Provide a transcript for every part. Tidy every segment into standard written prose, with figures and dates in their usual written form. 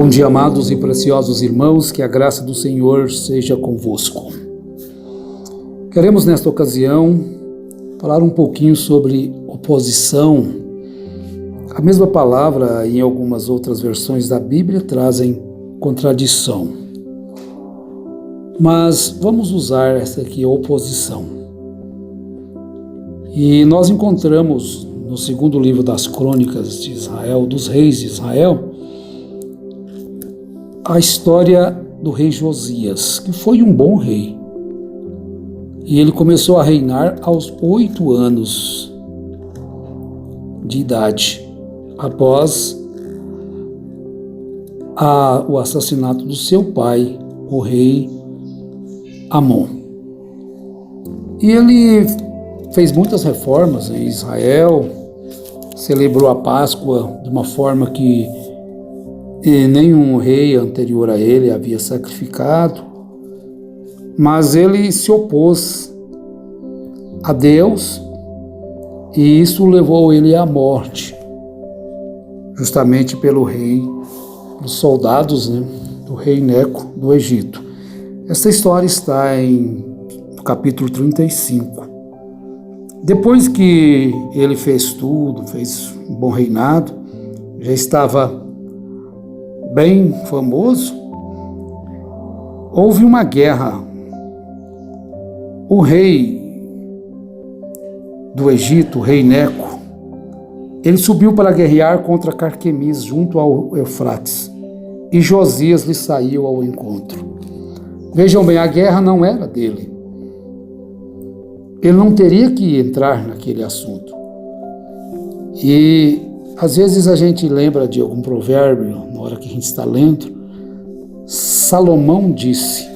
Bom dia, amados e preciosos irmãos, que a graça do Senhor seja convosco. Queremos, nesta ocasião, falar um pouquinho sobre oposição. A mesma palavra, em algumas outras versões da Bíblia, trazem contradição. Mas vamos usar essa aqui, oposição. E nós encontramos no segundo livro das Crônicas de Israel, dos reis de Israel, a história do rei Josias, que foi um bom rei. E ele começou a reinar aos 8 anos de idade, após o assassinato do seu pai, o rei Amon. E ele fez muitas reformas em Israel, celebrou a Páscoa de uma forma que nenhum rei anterior a ele havia sacrificado, mas ele se opôs a Deus e isso levou ele à morte, justamente pelo rei, os soldados, do rei Neco do Egito. Essa história está no capítulo 35. Depois que ele fez tudo, fez um bom reinado, já estava bem famoso, houve uma guerra. O rei do Egito, o rei Neco, ele subiu para guerrear contra Carquemis, junto ao Eufrates, e Josias lhe saiu ao encontro. Vejam bem, a guerra não era dele. Ele não teria que entrar naquele assunto. E às vezes a gente lembra de algum provérbio, na hora que a gente está lendo. Salomão disse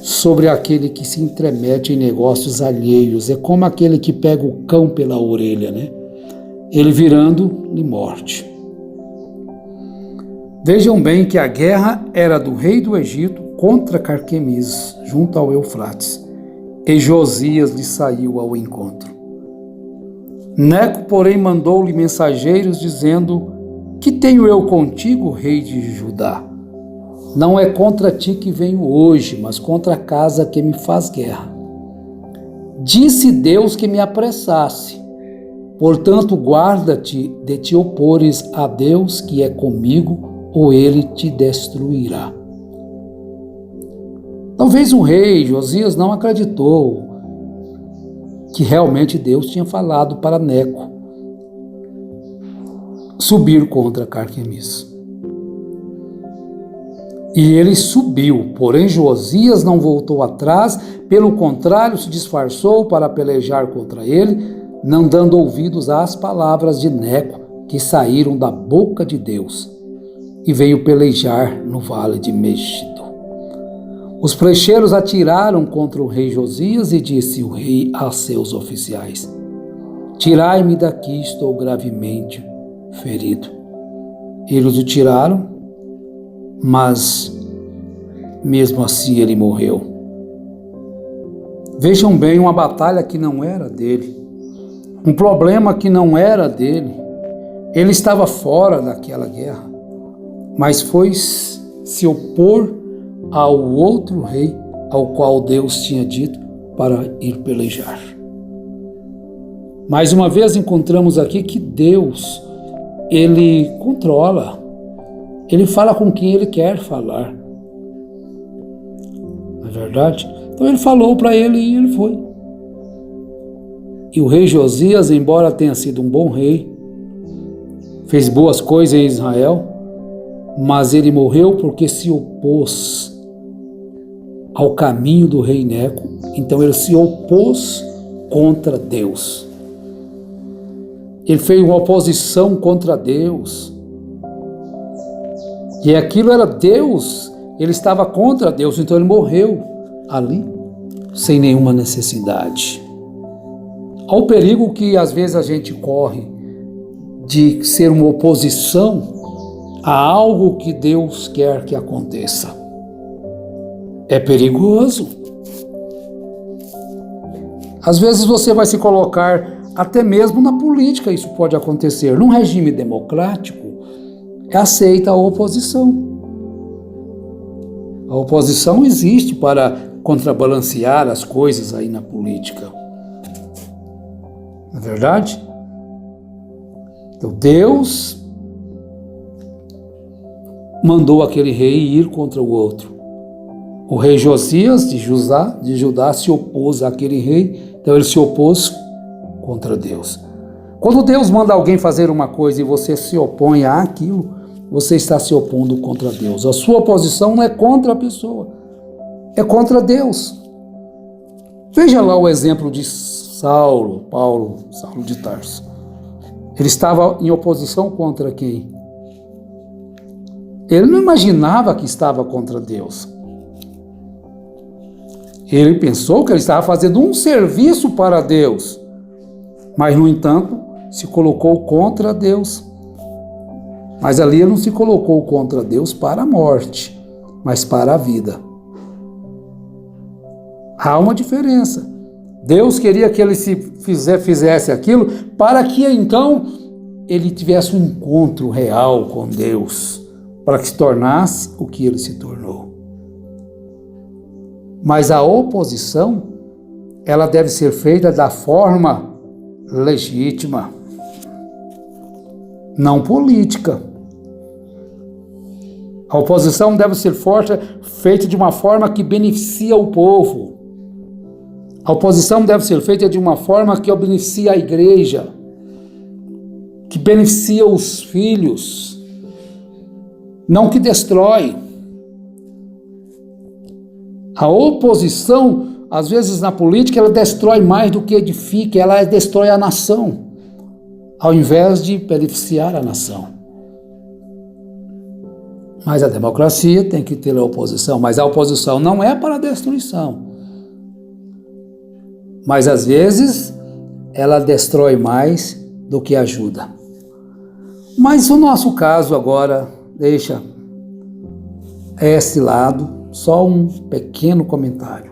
sobre aquele que se intromete em negócios alheios. É como aquele que pega o cão pela orelha, ele virando-lhe morte. Vejam bem que a guerra era do rei do Egito contra Carquemis, junto ao Eufrates, e Josias lhe saiu ao encontro. Neco, porém, mandou-lhe mensageiros, dizendo: Que tenho eu contigo, rei de Judá? Não é contra ti que venho hoje, mas contra a casa que me faz guerra. Disse Deus que me apressasse. Portanto, guarda-te de te opores a Deus que é comigo, ou ele te destruirá. Talvez o rei Josias não acreditou que realmente Deus tinha falado para Neco subir contra Carquemis. E ele subiu, porém Josias não voltou atrás, pelo contrário, se disfarçou para pelejar contra ele, não dando ouvidos às palavras de Neco, que saíram da boca de Deus, e veio pelejar no vale de Megido. Os flecheiros atiraram contra o rei Josias e disse o rei a seus oficiais: Tirai-me daqui, estou gravemente ferido. Eles o tiraram, mas mesmo assim ele morreu. Vejam bem, uma batalha que não era dele, um problema que não era dele. Ele estava fora daquela guerra, mas foi se opor ao outro rei ao qual Deus tinha dito para ir pelejar. Mais uma vez encontramos aqui que Deus, ele controla, ele fala com quem ele quer falar. Não é verdade? Então ele falou para ele e ele foi. E o rei Josias, embora tenha sido um bom rei, fez boas coisas em Israel, mas ele morreu porque se opôs ao caminho do rei Neco. Então ele se opôs contra Deus. Ele fez uma oposição contra Deus. E aquilo era Deus, ele estava contra Deus, então ele morreu ali, sem nenhuma necessidade. Há o perigo que às vezes a gente corre de ser uma oposição a algo que Deus quer que aconteça. É perigoso. Às vezes você vai se colocar, até mesmo na política isso pode acontecer. Num regime democrático, aceita a oposição. A oposição existe para contrabalancear as coisas aí na política. Não é verdade? Então Deus mandou aquele rei ir contra o outro. O rei Josias de Judá se opôs àquele rei, então ele se opôs contra Deus. Quando Deus manda alguém fazer uma coisa e você se opõe àquilo, você está se opondo contra Deus. A sua oposição não é contra a pessoa, é contra Deus. Veja lá o exemplo de Saulo de Tarso. Ele estava em oposição contra quem? Ele não imaginava que estava contra Deus. Ele pensou que ele estava fazendo um serviço para Deus, mas, no entanto, se colocou contra Deus. Mas ali ele não se colocou contra Deus para a morte, mas para a vida. Há uma diferença. Deus queria que ele fizesse aquilo para que então ele tivesse um encontro real com Deus, para que se tornasse o que ele se tornou. Mas a oposição, ela deve ser feita da forma legítima, não política. A oposição deve ser feita de uma forma que beneficia o povo. A oposição deve ser feita de uma forma que beneficia a igreja, que beneficia os filhos, não que destrói. A oposição, às vezes na política, ela destrói mais do que edifica, ela destrói a nação, ao invés de beneficiar a nação. Mas a democracia tem que ter a oposição, mas a oposição não é para a destruição. Mas às vezes ela destrói mais do que ajuda. Mas o nosso caso agora deixa esse lado, só um pequeno comentário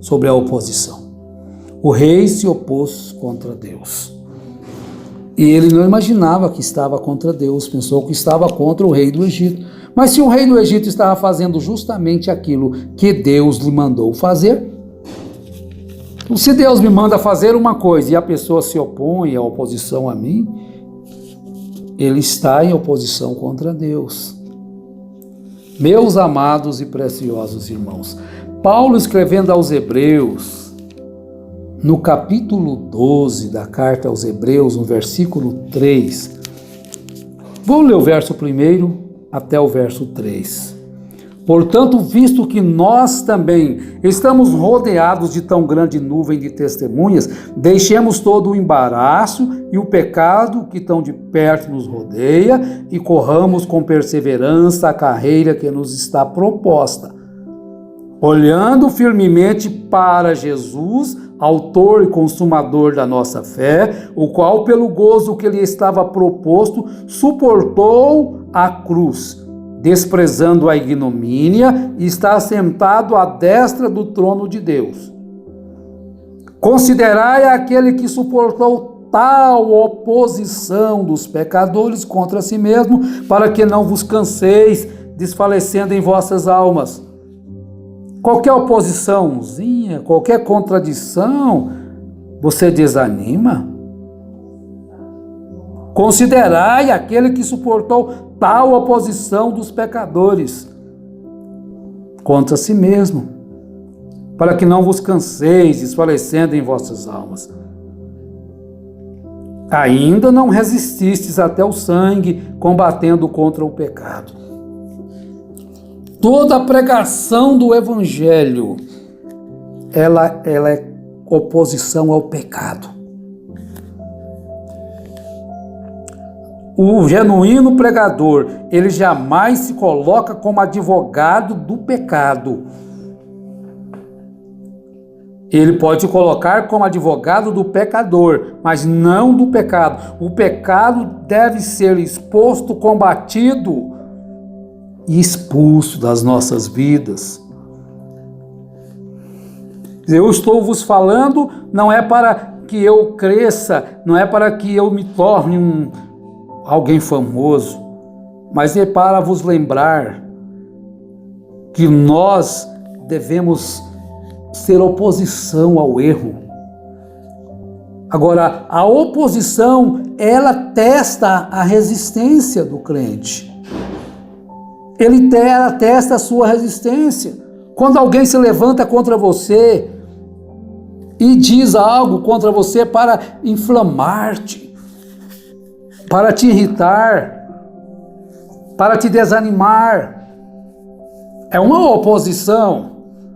sobre a oposição. O rei se opôs contra Deus. E ele não imaginava que estava contra Deus, pensou que estava contra o rei do Egito. Mas se o rei do Egito estava fazendo justamente aquilo que Deus lhe mandou fazer, então, se Deus me manda fazer uma coisa e a pessoa se opõe à oposição a mim, ele está em oposição contra Deus. Meus amados e preciosos irmãos, Paulo escrevendo aos Hebreus, no capítulo 12 da carta aos Hebreus, no versículo 3, vou ler o verso 1 até o verso 3. Portanto, visto que nós também estamos rodeados de tão grande nuvem de testemunhas, deixemos todo o embaraço e o pecado que tão de perto nos rodeia e corramos com perseverança a carreira que nos está proposta, olhando firmemente para Jesus, autor e consumador da nossa fé, o qual, pelo gozo que lhe estava proposto, suportou a cruz, desprezando a ignomínia, e está assentado à destra do trono de Deus. Considerai aquele que suportou tal oposição dos pecadores contra si mesmo, para que não vos canseis, desfalecendo em vossas almas. Qualquer oposiçãozinha, qualquer contradição, você desanima? Considerai aquele que suportou tal oposição dos pecadores contra si mesmo, para que não vos canseis, desfalecendo em vossas almas. Ainda não resististes até o sangue, combatendo contra o pecado. Toda a pregação do Evangelho, ela é oposição ao pecado. O genuíno pregador, ele jamais se coloca como advogado do pecado. Ele pode se colocar como advogado do pecador, mas não do pecado. O pecado deve ser exposto, combatido e expulso das nossas vidas. Eu estou vos falando, não é para que eu cresça, não é para que eu me torne alguém famoso, mas é para vos lembrar que nós devemos ser oposição ao erro. Agora, a oposição, ela testa a resistência do crente. Ela testa a sua resistência. Quando alguém se levanta contra você e diz algo contra você para inflamar-te, para te irritar, para te desanimar, é uma oposição.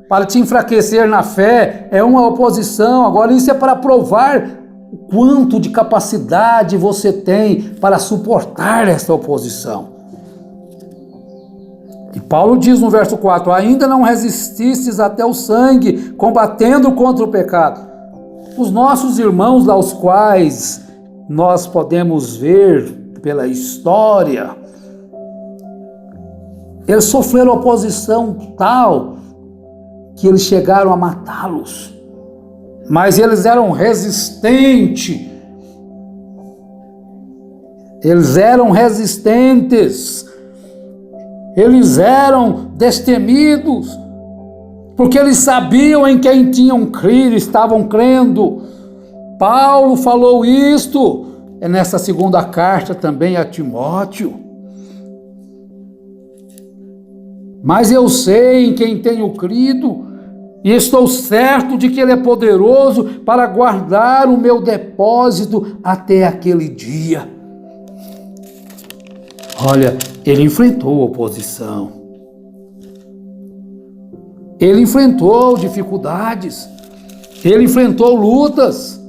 Para te enfraquecer na fé, é uma oposição. Agora, isso é para provar o quanto de capacidade você tem para suportar essa oposição. E Paulo diz no verso 4, ainda não resististes até o sangue, combatendo contra o pecado. Os nossos irmãos, lá os quais nós podemos ver pela história, eles sofreram oposição tal que eles chegaram a matá-los. Mas eles eram resistentes. Eles eram resistentes. Eles eram destemidos. Porque eles sabiam em quem tinham crido, estavam crendo. Paulo falou isto. É nessa segunda carta também a Timóteo. Mas eu sei em quem tenho crido, e estou certo de que Ele é poderoso para guardar o meu depósito até aquele dia. Olha, ele enfrentou oposição. Ele enfrentou dificuldades. Ele enfrentou lutas.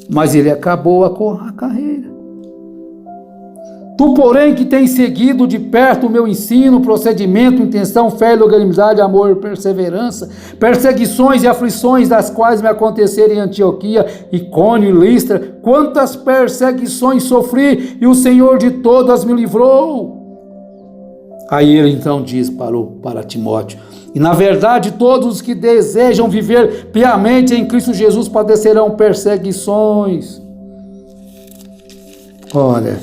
Mas ele acabou a carreira. Tu, porém, que tens seguido de perto o meu ensino, procedimento, intenção, fé, longanimidade, amor, perseverança, perseguições e aflições das quais me aconteceram em Antioquia, Icônio e Listra, quantas perseguições sofri e o Senhor de todas me livrou. Aí ele então diz para Timóteo, e na verdade todos os que desejam viver piamente em Cristo Jesus padecerão perseguições. Olha,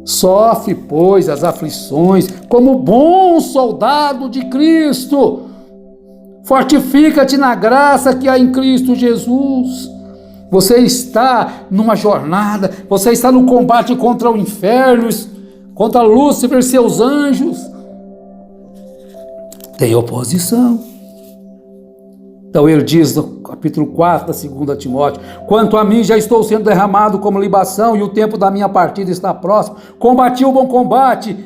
sofre, pois, as aflições como bom soldado de Cristo. Fortifica-te na graça que há em Cristo Jesus. Você está numa jornada, você está no combate contra o inferno, contra Lúcifer e seus anjos. Tem oposição. Então ele diz no capítulo 4 da 2 Timóteo, quanto a mim já estou sendo derramado como libação e o tempo da minha partida está próximo. Combati o bom combate.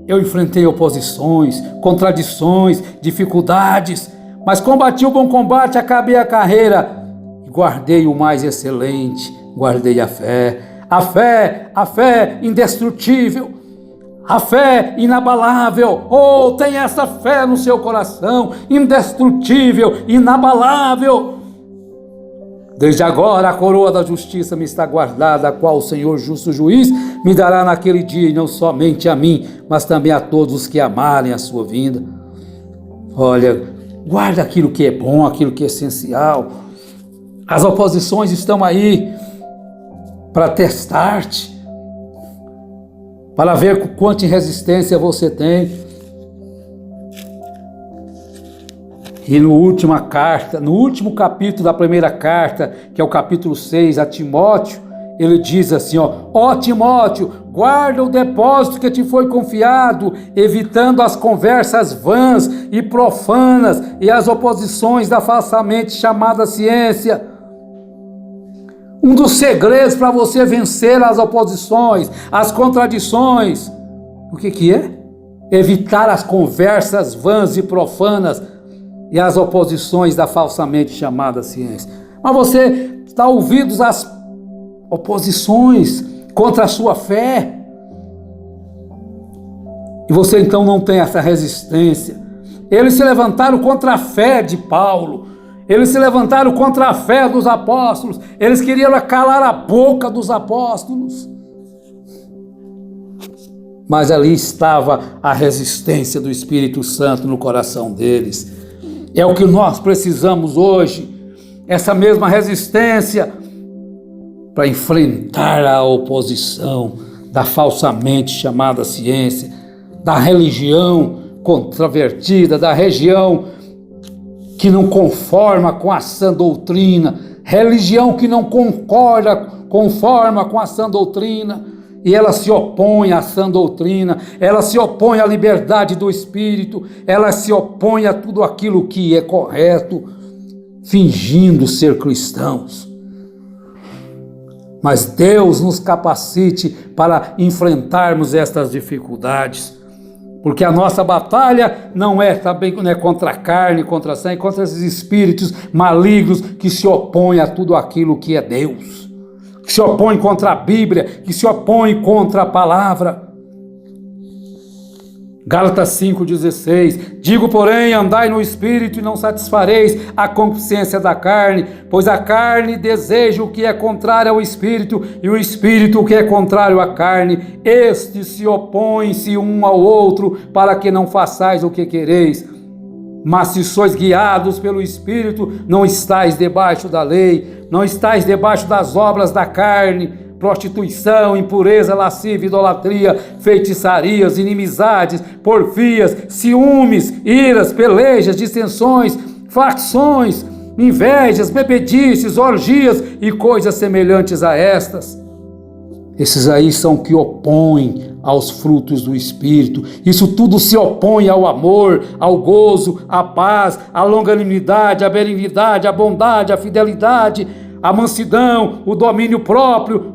Eu enfrentei oposições, contradições, dificuldades, mas combati o bom combate, acabei a carreira e guardei o mais excelente, guardei a fé. A fé indestrutível. A fé inabalável. Oh, tenha essa fé no seu coração, indestrutível, inabalável. Desde agora a coroa da justiça me está guardada, a qual o Senhor justo juiz me dará naquele dia, e não somente a mim, mas também a todos os que amarem a sua vinda. Olha, guarda aquilo que é bom, aquilo que é essencial. As oposições estão aí para testar-te, para ver quanta resistência você tem. E no último capítulo da primeira carta, que é o capítulo 6 a Timóteo, ele diz assim, ó Timóteo, guarda o depósito que te foi confiado, evitando as conversas vãs e profanas e as oposições da falsamente chamada ciência. Um dos segredos para você vencer as oposições, as contradições, o que é? Evitar as conversas vãs e profanas e as oposições da falsamente chamada ciência. Mas você está ouvindo às oposições contra a sua fé, e você então não tem essa resistência. Eles se levantaram contra a fé de Paulo, eles se levantaram contra a fé dos apóstolos, eles queriam calar a boca dos apóstolos. Mas ali estava a resistência do Espírito Santo no coração deles. É o que nós precisamos hoje, essa mesma resistência para enfrentar a oposição da falsamente chamada ciência, da religião controvertida, da religião que não conforma com a sã doutrina, religião que não conforma com a sã doutrina, e ela se opõe à sã doutrina, ela se opõe à liberdade do Espírito, ela se opõe a tudo aquilo que é correto, fingindo ser cristãos. Mas Deus nos capacite para enfrentarmos estas dificuldades, porque a nossa batalha não é contra a carne, contra a sangue, contra esses espíritos malignos que se opõem a tudo aquilo que é Deus, que se opõem contra a Bíblia, que se opõem contra a palavra. Gálatas 5,16: digo, porém, andai no Espírito e não satisfareis a concupiscência da carne, pois a carne deseja o que é contrário ao Espírito, e o Espírito o que é contrário à carne. Estes se opõem-se um ao outro, para que não façais o que quereis. Mas se sois guiados pelo Espírito, não estáis debaixo da lei, não estáis debaixo das obras da carne. Prostituição, impureza, lascívia, idolatria, feitiçarias, inimizades, porfias, ciúmes, iras, pelejas, dissensões, facções, invejas, bebedices, orgias e coisas semelhantes a estas. Esses aí são que opõem aos frutos do Espírito. Isso tudo se opõe ao amor, ao gozo, à paz, à longanimidade, à benignidade, à bondade, à fidelidade, à mansidão, o domínio próprio.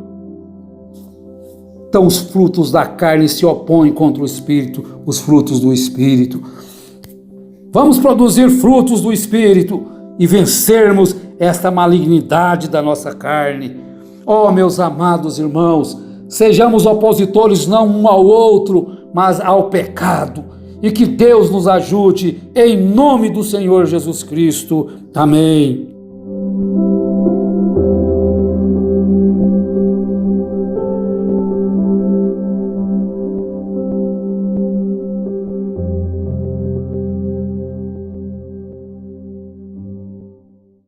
Então os frutos da carne se opõem contra o Espírito, os frutos do Espírito. Vamos produzir frutos do Espírito e vencermos esta malignidade da nossa carne. Oh, meus amados irmãos, sejamos opositores não um ao outro, mas ao pecado. E que Deus nos ajude, em nome do Senhor Jesus Cristo. Amém.